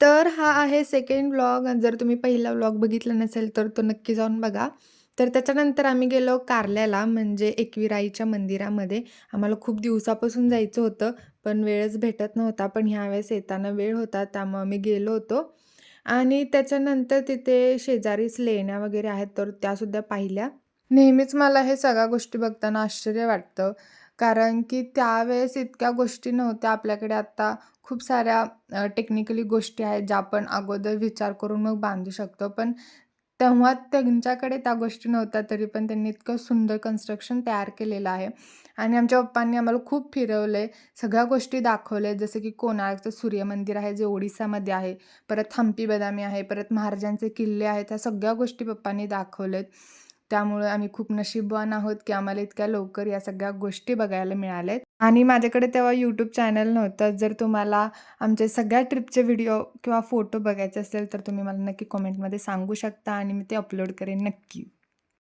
तर हा आहे सेकंड व्लॉग. जर तुम्ही पहिला व्लॉग बघितला नसेल, तर तो नक्की जाऊन बघा. तर त्याच्यानंतर आम्ही गेलो कारल्याला, म्हणजे एकविराईच्या मंदिरामध्ये. आम्हाला खूप दिवसापासून जायचं होतं, पण वेळच भेटत नव्हता. पण ह्यावेळेस येताना वेळ होता, त्यामुळे आम्ही गेलो होतो. आणि त्याच्यानंतर तिथे शेजारीच लेण्या वगैरे आहेत, तर त्यासुद्धा पाहिल्या. नेहमीच मला हे सगळ्या गोष्टी बघताना आश्चर्य वाटतं, कारण की त्यावेळेस इतक्या गोष्टी नव्हत्या आपल्याकडे. आता खूप साऱ्या टेक्निकली गोष्टी आहेत, ज्या आपण अगोदर विचार करून मग बांधू शकतो. पण तेव्हा त्यांच्याकडे त्या गोष्टी नव्हत्या, तरी पण त्यांनी इतकं सुंदर कन्स्ट्रक्शन तयार केलेलं आहे. आणि आमच्या पप्पांनी आम्हाला खूप फिरवलंय, सगळ्या गोष्टी दाखवल्या, जसं की कोणार्कचं सूर्यमंदिर आहे, जे ओडिसामध्ये आहे. परत हम्पी बदामी आहे, परत महाराजांचे किल्ले आहेत. ह्या सगळ्या गोष्टी पप्पांनी दाखवल्यात. त्यामुळे आम्ही खूप नशीबवान आहोत, की आम्हाला इतक्या लवकर या सगळ्या गोष्टी बघायला मिळाल्यात. आणि माझ्याकडे तेव्हा YouTube चॅनल नव्हतं. जर तुम्हाला आमच्या सगळ्या ट्रिपचे व्हिडिओ किंवा फोटो बघायचे असेल, तर तुम्ही मला नक्की कमेंटमध्ये सांगू शकता आणि मी ते अपलोड करेन नक्की.